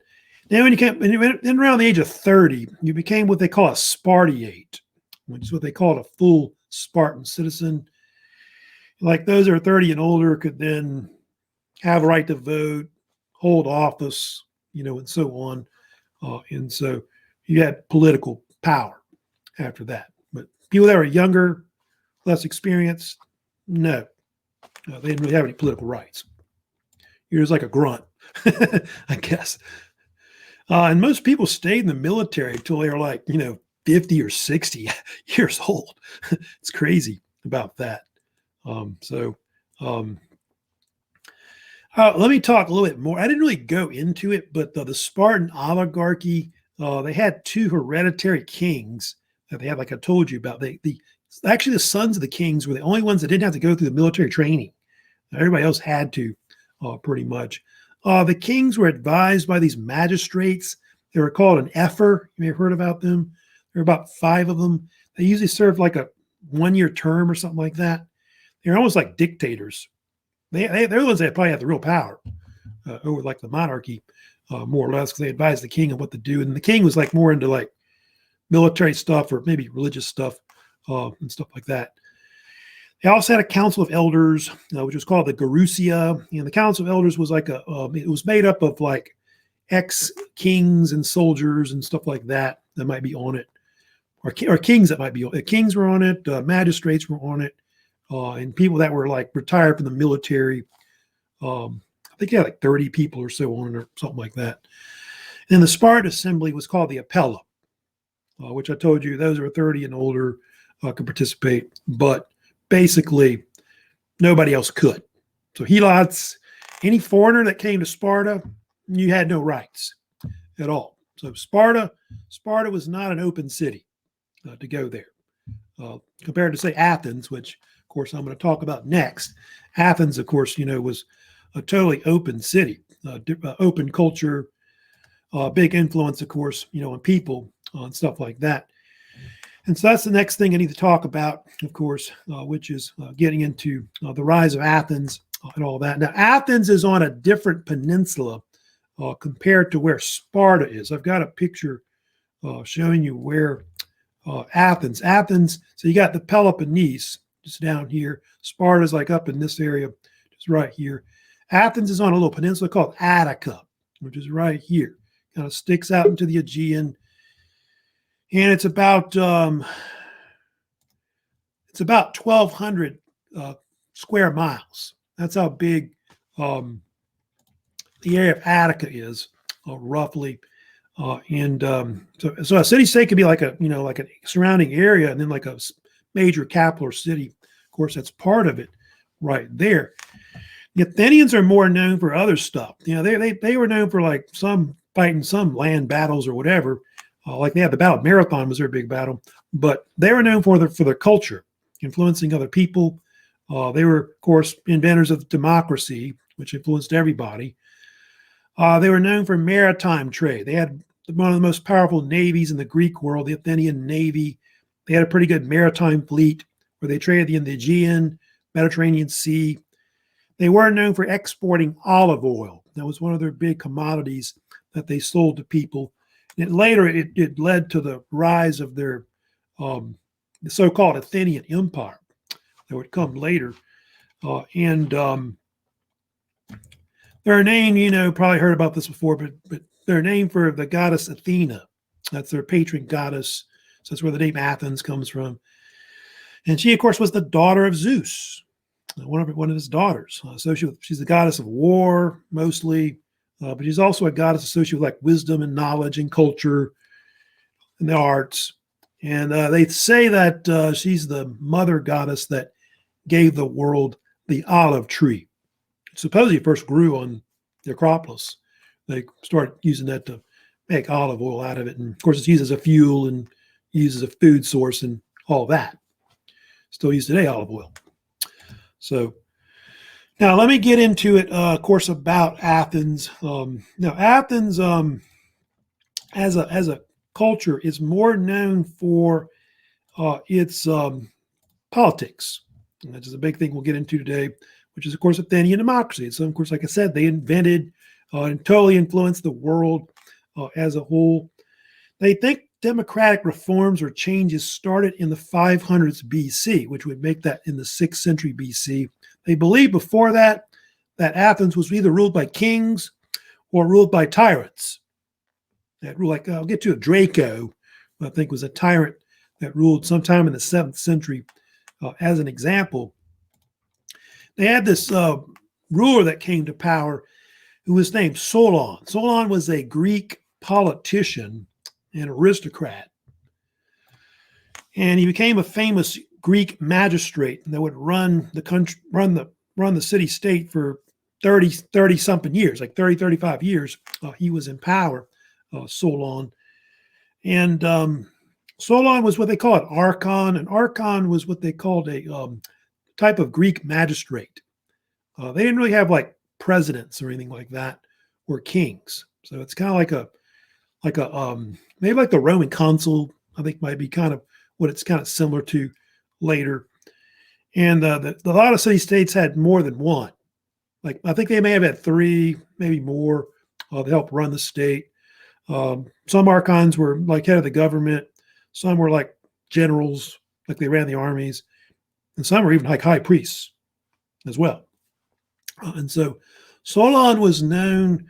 Then then around the age of 30, you became what they call a Spartiate, which is what they call a full Spartan citizen. Like those that are 30 and older could then have a right to vote, hold office, and so on. And so you had political power after that. But people that were younger, less experienced, no. They didn't really have any political rights. You're just like a grunt, I guess. And most people stayed in the military until they were like, 50 or 60 years old. It's crazy about that. Let me talk a little bit more. I didn't really go into it, but the Spartan oligarchy, they had 2 hereditary kings that they had, like I told you about. Actually, the sons of the kings were the only ones that didn't have to go through the military training. Everybody else had to, pretty much. The kings were advised by these magistrates. They were called an ephor. You may have heard about them. There were about 5 of them. They usually served like a 1-year term or something like that. They're almost like dictators. They're the ones that probably had the real power over like the monarchy, more or less, because they advised the king on what to do. And the king was like more into like military stuff or maybe religious stuff and stuff like that. They also had a council of elders, which was called the Gerousia. And the council of elders was like it was made up of like ex-kings and soldiers and stuff like that might be on it, or kings that might be on it. Kings were on it, magistrates were on it, and people that were like retired from the military. I think they had like 30 people or so on it or something like that. And the Spartan assembly was called the Apella, which I told you those who are 30 and older could participate, but basically nobody else could. So helots, any foreigner that came to Sparta, you had no rights at all. So Sparta was not an open city to go there, compared to say Athens, which of course I'm going to talk about next. Athens, of course, was a totally open city, open culture, big influence, of course, on people and stuff like that. And so that's the next thing I need to talk about, of course, which is getting into the rise of Athens and all that. Now, Athens is on a different peninsula compared to where Sparta is. I've got a picture showing you where Athens, so you got the Peloponnese just down here. Sparta's like up in this area, just right here. Athens is on a little peninsula called Attica, which is right here. Kind of sticks out into the Aegean. And it's about 1,200 square miles. That's how big the area of Attica is, roughly. So a city state could be like a surrounding area, and then like a major capital or city. Of course, that's part of it, right there. The Athenians are more known for other stuff. They were known for like fighting some land battles or whatever. Like they had the Battle of Marathon was their big battle, but they were known for their culture, influencing other people. They were, of course, inventors of democracy, which influenced everybody. They were known for maritime trade. They had one of the most powerful navies in the Greek world, the Athenian Navy. They had a pretty good maritime fleet where they traded in the Aegean, Mediterranean Sea. They were known for exporting olive oil. That was one of their big commodities that they sold to people. And later, it led to the rise of their the so-called Athenian Empire that would come later. And their name, probably heard about this before, but their name for the goddess Athena. That's their patron goddess. So that's where the name Athens comes from. And she, of course, was the daughter of Zeus, one of his daughters. So she's the goddess of war, mostly, but she's also a goddess associated with like wisdom and knowledge and culture and the arts. And they say that she's the mother goddess that gave the world the olive tree. Supposedly it first grew on the Acropolis. They started using that to make olive oil out of it. And of course, it's used as a fuel and used as a food source and all that. Still used today, olive oil. So now let me get into it, of course, about Athens. Now, Athens as a culture is more known for its politics. And that is a big thing we'll get into today, which is, of course, Athenian democracy. So, of course, like I said, they invented and totally influenced the world as a whole. They think democratic reforms or changes started in the 500s BC, which would make that in the 6th century BC. They believe before that Athens was either ruled by kings or ruled by tyrants. That rule, like I'll get to Draco, who I think was a tyrant that ruled sometime in the 7th century. As an example, they had this ruler that came to power who was named Solon. Solon was a Greek politician and aristocrat. And he became a famous Greek magistrate that would run the country, run the city state for 30 something years, like 35 years. He was in power, Solon. And Solon was what they call an archon. An archon was what they called a type of Greek magistrate. They didn't really have like presidents or anything like that, or kings. So it's kind of like a maybe like the Roman consul, I think might be kind of what it's kind of similar to later. And a lot of city-states had more than one. Like I think they may have had 3, maybe more, to help run the state. Some archons were like head of the government. Some were like generals, like they ran the armies. And some were even like high priests as well. And so Solon was known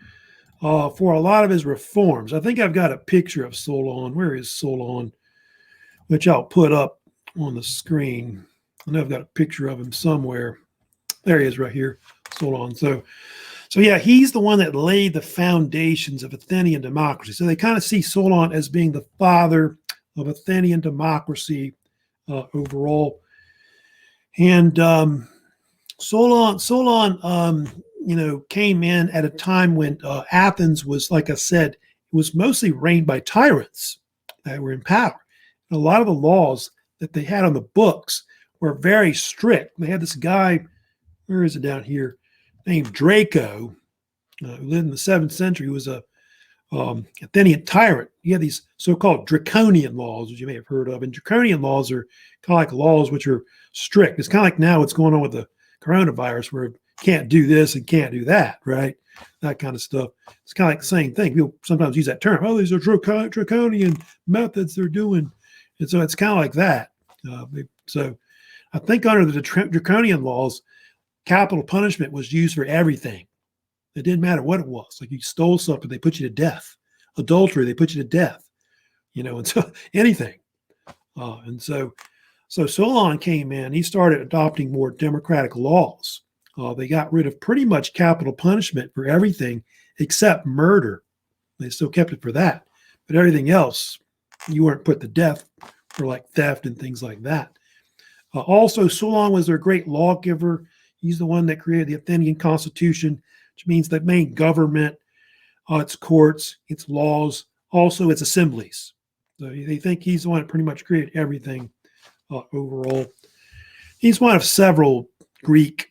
for a lot of his reforms. I think I've got a picture of Solon. Where is Solon? Which I'll put up on the screen. I know I've got a picture of him somewhere. There he is right here, Solon. So yeah, he's the one that laid the foundations of Athenian democracy. So they kind of see Solon as being the father of Athenian democracy overall. And Solon came in at a time when Athens was, like I said, it was mostly reigned by tyrants that were in power. And a lot of the laws that they had on the books were very strict. They had this guy, where is it down here, named Draco, who lived in the 7th century, who was a Athenian tyrant. He had these so-called draconian laws, which you may have heard of. And draconian laws are kind of like laws which are strict. It's kind of like now what's going on with the coronavirus, where can't do this and can't do that, right? That kind of stuff. It's kind of like the same thing. People sometimes use that term. Oh, these are draconian methods they're doing. And so it's kind of like that. So I think under the draconian laws, capital punishment was used for everything. It didn't matter what it was. Like you stole something, they put you to death. Adultery, they put you to death. And so anything. And so Solon came in. He started adopting more democratic laws. They got rid of pretty much capital punishment for everything except murder. They still kept it for that. But everything else, you weren't put to death for like theft and things like that. Also, Solon was their great lawgiver. He's the one that created the Athenian Constitution, which means the main government, its courts, its laws, also its assemblies. So they think he's the one that pretty much created everything overall. He's one of several Greek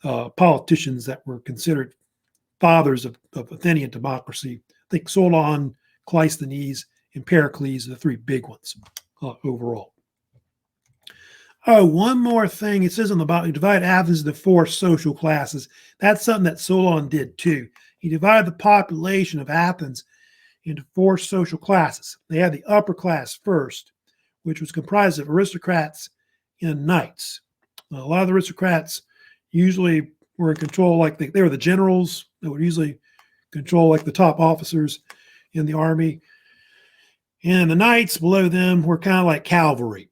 politicians that were considered fathers of Athenian democracy. I think Solon, Cleisthenes, and Pericles are the 3 big ones overall. Oh, one more thing. It says on the bottom, he divided Athens into 4 social classes. That's something that Solon did too. He divided the population of Athens into 4 social classes. They had the upper class first, which was comprised of aristocrats and knights. A lot of the aristocrats usually were in control, like they were the generals that would usually control like the top officers in the army. And the knights below them were kind of like cavalry,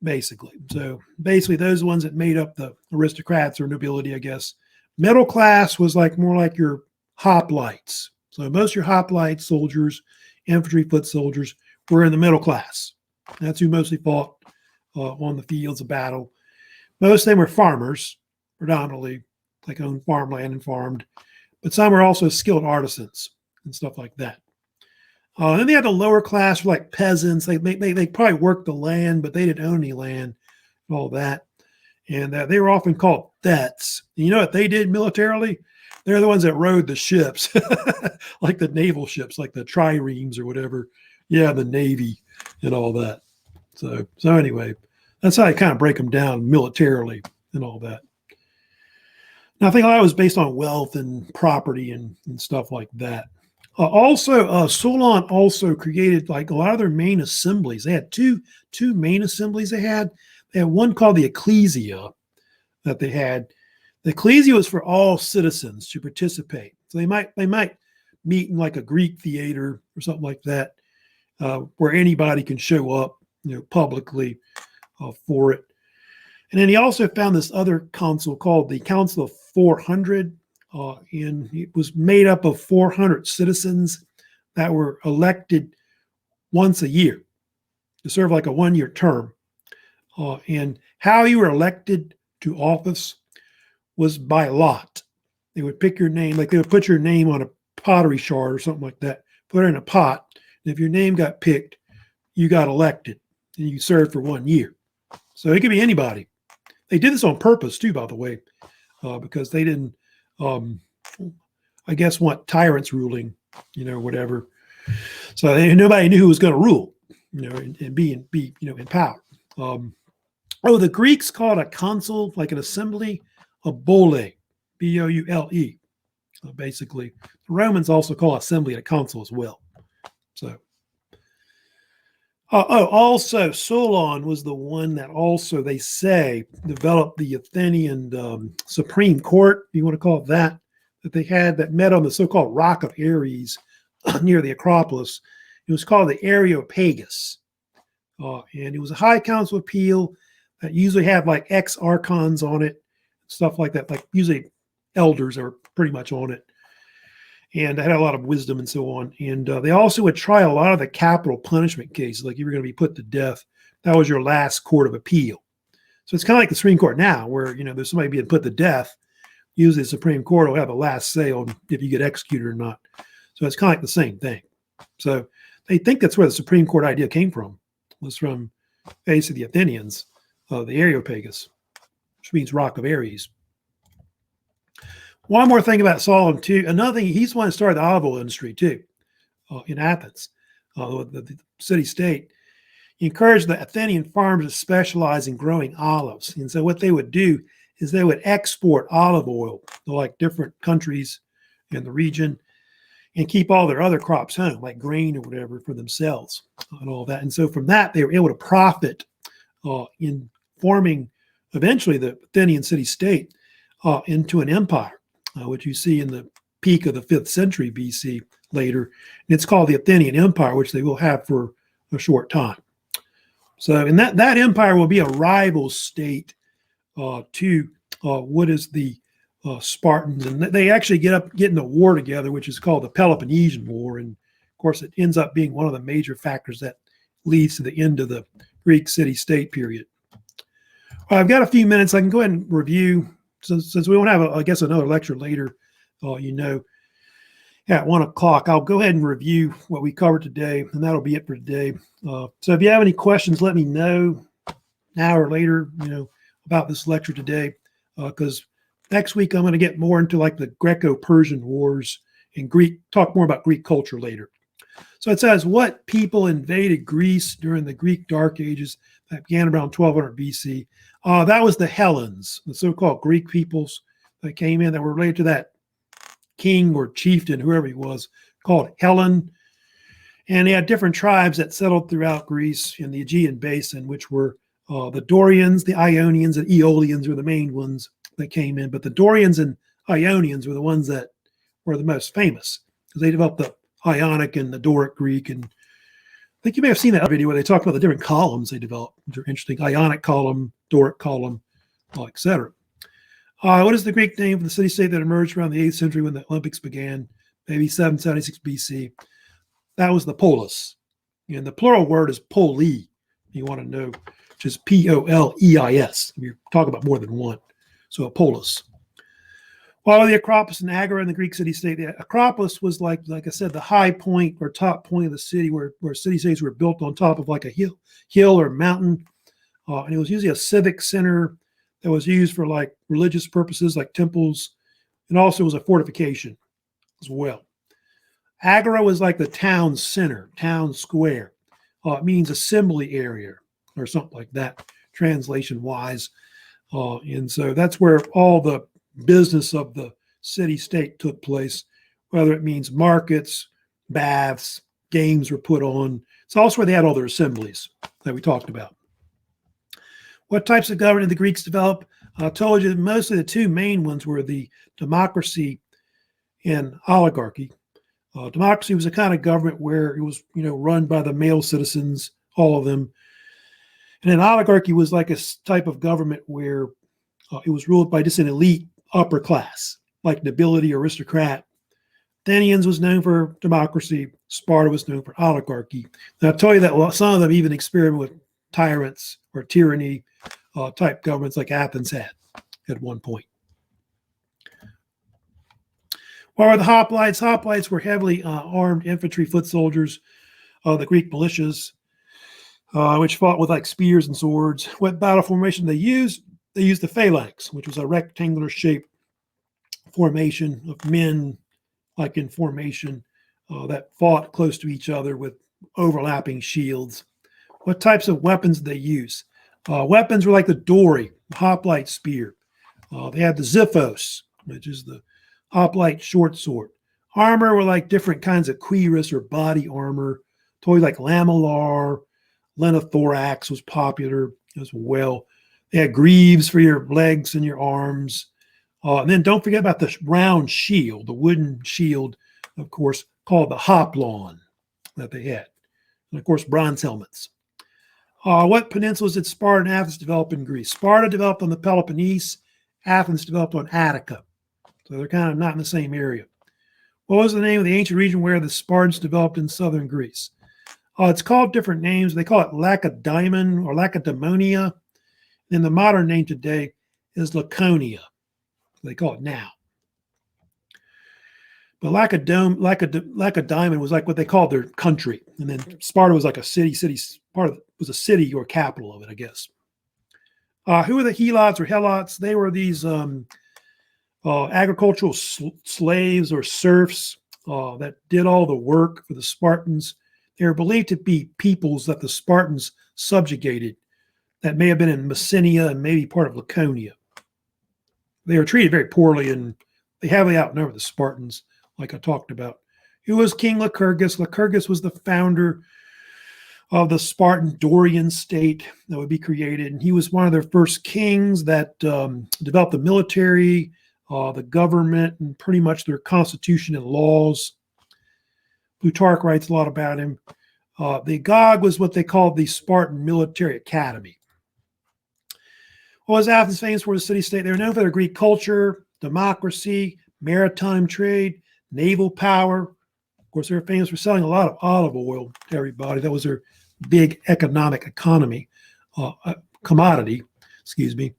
basically. So basically those ones that made up the aristocrats or nobility, I guess. Middle class was like more like your hoplites. So most of your hoplite soldiers, infantry, foot soldiers, were in the middle class. That's who mostly fought on the fields of battle. Most of them were farmers, predominantly, like owned farmland and farmed. But some were also skilled artisans and stuff like that. Then they had the lower class, like peasants. They probably worked the land, but they didn't own any land and all that. And they were often called thets. And you know what they did militarily? They're the ones that rowed the ships, like the naval ships, like the triremes or whatever. Yeah, the Navy and all that. So anyway, that's how I kind of break them down militarily and all that. Now, I think a lot was based on wealth and property and stuff like that. Solon also created like a lot of their main assemblies. They had two main assemblies they had. They had one called the Ecclesia that they had. The Ecclesia was for all citizens to participate. So they might meet in like a Greek theater or something like that, where anybody can show up, publicly for it. And then he also found this other council called the Council of 400, and it was made up of 400 citizens that were elected once a year to serve like a 1-year term. And how you were elected to office was by lot. They would pick your name, like they would put your name on a pottery shard or something like that, put it in a pot. And if your name got picked, you got elected and you served for 1 year. So it could be anybody. They did this on purpose too, by the way, because they didn't, I guess, want tyrants ruling, whatever. So nobody knew who was going to rule, and be in power. The Greeks called a council, like an assembly, a boule, B-O-U-L-E, basically. The Romans also call assembly a council as well. So, also Solon was the one that also, they say, developed the Athenian Supreme Court, if you want to call it that they had, that met on the so-called Rock of Ares near the Acropolis. It was called the Areopagus. And it was a high council appeal that usually have like ex-archons on it, stuff like that, like usually elders are pretty much on it. And they had a lot of wisdom and so on. And they also would try a lot of the capital punishment cases, like you were going to be put to death. That was your last court of appeal. So it's kind of like the Supreme Court now, where, there's somebody being put to death. Usually the Supreme Court will have the last say on if you get executed or not. So it's kind of like the same thing. So they think that's where the Supreme Court idea came from, was from basically the Athenians, the Areopagus, which means Rock of Ares. One more thing about Solon too. Another thing, he's the one that started the olive oil industry too, in Athens, the city-state. He encouraged the Athenian farmers to specialize in growing olives. And so what they would do is they would export olive oil to like different countries in the region and keep all their other crops home, like grain or whatever, for themselves and all that. And so from that, they were able to profit in forming eventually the Athenian city-state into an empire, which you see in the peak of the 5th century BC later. And it's called the Athenian Empire, which they will have for a short time. So, and that empire will be a rival state to what is the Spartans. And they actually get in a war together, which is called the Peloponnesian War. And of course, it ends up being one of the major factors that leads to the end of the Greek city-state period. I've got a few minutes. I can go ahead and review, since we won't have, I guess, another lecture later, at 1 o'clock. I'll go ahead and review what we covered today, and that'll be it for today. So if you have any questions, let me know now or later, about this lecture today, because next week I'm going to get more into like the Greco-Persian wars and talk more about Greek culture later. So it says, what people invaded Greece during the Greek Dark Ages that began around 1200 BC? That was the Hellenes, the so-called Greek peoples that came in that were related to that king or chieftain, whoever he was, called Hellen. And they had different tribes that settled throughout Greece in the Aegean basin, which were the Dorians, the Ionians, and Aeolians were the main ones that came in. But the Dorians and Ionians were the ones that were the most famous because they developed the Ionic and the Doric Greek. And I think you may have seen that video where they talk about the different columns they developed, which are interesting. Ionic column, Doric column, etc. What is the Greek name for the city-state that emerged around the 8th century when the Olympics began, maybe 776 BC? That was the polis. And the plural word is poli, you want to know, which is Poleis. You're talking about more than one. So a polis. While the Acropolis and Agora in the Greek city-state, the Acropolis was like I said, the high point or top point of the city where city-states were built on top of like a hill or mountain. And it was usually a civic center that was used for like religious purposes like temples, and also was a fortification as well. Agora was like the town center, town square. It means assembly area or something like that, translation-wise. And so that's where all the business of the city-state took place, whether it means markets, baths, games were put on. It's also where they had all their assemblies that we talked about. What types of government did the Greeks develop? I told you mostly the two main ones were the democracy and oligarchy. Democracy was a kind of government where it was, run by the male citizens, all of them. And then oligarchy was like a type of government where it was ruled by just an elite upper class, like nobility, aristocrat. Athenians was known for democracy. Sparta was known for oligarchy. And I'll tell you that some of them even experiment with tyrants or tyranny type governments like Athens had at one point. What were the hoplites? Hoplites were heavily armed infantry foot soldiers, the Greek militias, which fought with like spears and swords. What battle formation they used? They used the Phalanx, which was a rectangular shaped formation of men, like in formation, that fought close to each other with overlapping shields. What types of weapons did they use? Weapons were like the dory, the hoplite spear. They had the xiphos, which is the hoplite short sword. Armor were like different kinds of cuirass or body armor. Toys like lamellar, lenothorax was popular as well. They had greaves for your legs and your arms. And then don't forget about the round shield, the wooden shield, of course, called the hoplon that they had. And of course, bronze helmets. What peninsulas did Sparta and Athens develop in Greece? Sparta developed on the Peloponnese. Athens developed on Attica. So they're kind of not in the same area. What was the name of the ancient region where the Spartans developed in southern Greece? It's called different names. They call it Lacedaemon or Lacedaemonia. And the modern name today is Laconia. They call it now. But Lacedaemon was like what they called their country. And then Sparta was like a city. Sparta was a city or capital of it, I guess. Who were the Helots or Helots? They were these agricultural slaves or serfs that did all the work for the Spartans. They were believed to be peoples that the Spartans subjugated that may have been in Messenia and maybe part of Laconia. They were treated very poorly and they heavily outnumbered the Spartans, like I talked about. Who was King Lycurgus? Lycurgus was the founder of the Spartan Dorian state that would be created. And he was one of their first kings that developed the military, the government, and pretty much their constitution and laws. Plutarch writes a lot about him. The Agog was what they called the Spartan Military Academy. What was Athens famous for? The city-state? They were known for their Greek culture, democracy, maritime trade, naval power. Of course, they were famous for selling a lot of olive oil to everybody. That was their big commodity. Excuse me.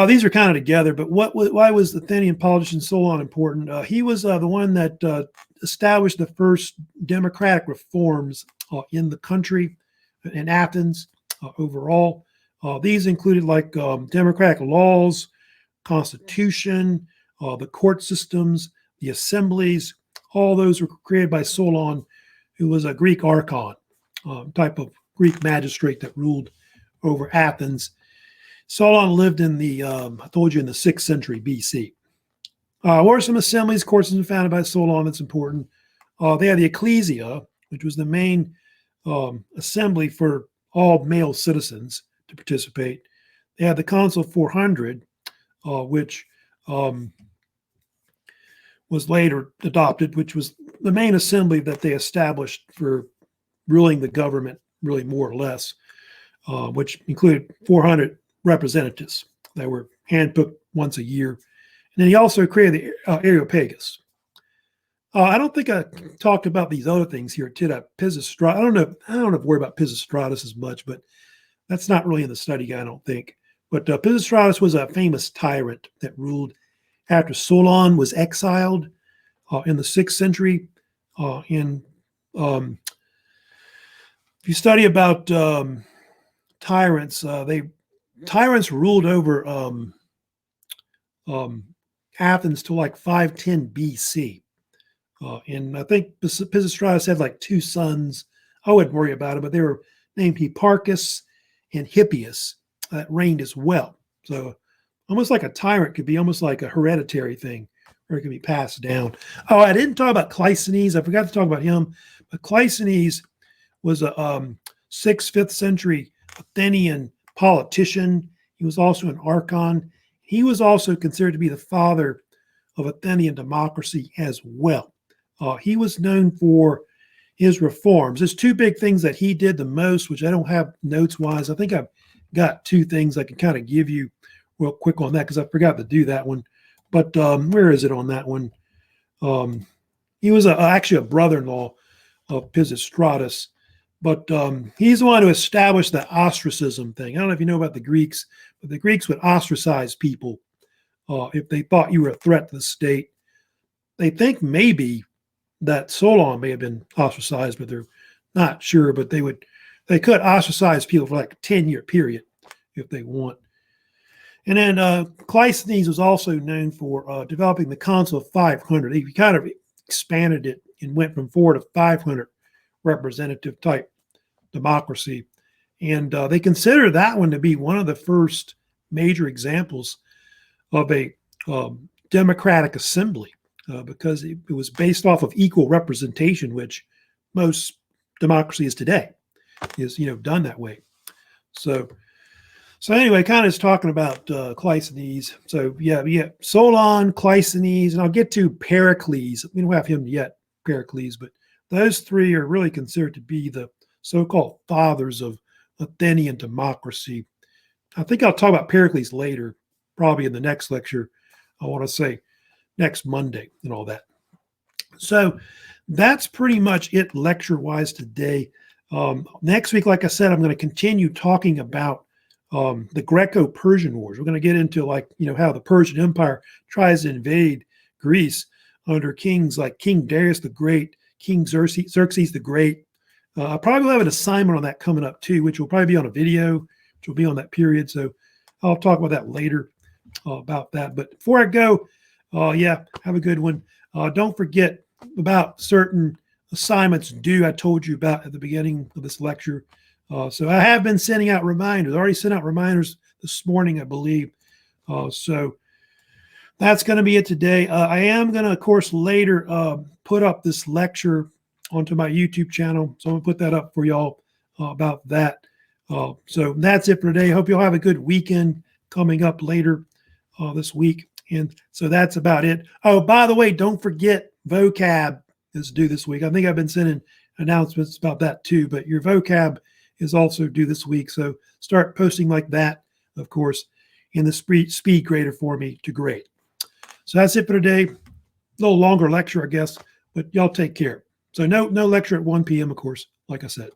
These are kind of together, but why was the Athenian politician so unimportant? He was the one that established the first democratic reforms in the country, in Athens overall. These included like democratic laws, constitution, the court systems, the assemblies. All those were created by Solon who was a Greek archon, type of Greek magistrate that ruled over Athens. Solon lived in the, I told you, in the 6th century BC. What are some assemblies, courses founded by Solon that's important? They had the Ecclesia, which was the main assembly for all male citizens to participate. They had the Council 400, which was later adopted, which was the main assembly that they established for ruling the government, really more or less, which included 400 representatives that were handpicked once a year. And then he also created the Areopagus. I don't think I talked about these other things here. Pisistratus. I don't know worry about Pisistratus as much, but that's not really in the study guide, I don't think. But Pisistratus was a famous tyrant that ruled after Solon was exiled in the 6th century. If you study about tyrants, tyrants ruled over Athens till like 510 BC. And I think Pisistratus had like 2 sons. I wouldn't worry about it, but they were named Hipparchus and Hippias that reigned as well. So almost like a tyrant could be almost like a hereditary thing, or it could be passed down. Oh, I didn't talk about Cleisthenes. I forgot to talk about him. But Cleisthenes was a 6th, 5th century Athenian politician. He was also an archon. He was also considered to be the father of Athenian democracy as well. He was known for his reforms. There's 2 big things that he did the most, which I don't have notes-wise. I think I've got 2 things I can kind of give you real quick on that because I forgot to do that one. But where is it on that one? He was actually a brother-in-law of Pisistratus, but he's the one who established the ostracism thing. I don't know if you know about the Greeks, but the Greeks would ostracize people if they thought you were a threat to the state. They think maybe that Solon may have been ostracized, but they're not sure. But they could ostracize people for like a 10-year period if they want. And then Cleisthenes was also known for developing the Council of 500. He kind of expanded it and went from 400 to 500 representative type democracy. And they consider that one to be one of the first major examples of a democratic assembly because it was based off of equal representation, which most democracy is today, is done that way. So anyway, kind of is talking about Cleisthenes. So yeah, Solon, Cleisthenes, and I'll get to Pericles. We don't have him yet, Pericles, but those 3 are really considered to be the so-called fathers of Athenian democracy. I think I'll talk about Pericles later, probably in the next lecture. I want to say next Monday and all that. So that's pretty much it lecture-wise today. Next week, like I said, I'm going to continue talking about the Greco-Persian Wars. We're going to get into how the Persian Empire tries to invade Greece under kings like King Darius the Great, King Xerxes the Great. I probably will have an assignment on that coming up too, which will probably be on a video, which will be on that period. So I'll talk about that later about that. But before I go, have a good one. Don't forget about certain assignments due I told you about at the beginning of this lecture. So I have been sending out reminders. I already sent out reminders this morning, I believe. So that's going to be it today. I am going to, of course, later put up this lecture onto my YouTube channel. So I'm going to put that up for y'all about that. So that's it for today. Hope y'all have a good weekend coming up later this week. And so that's about it. Oh, by the way, don't forget vocab is due this week. I think I've been sending announcements about that too, but your vocab is also due this week. So start posting like that, of course, in the speed grader for me to grade. So that's it for today. A little longer lecture, I guess, but y'all take care. So no lecture at 1 p.m., of course, like I said.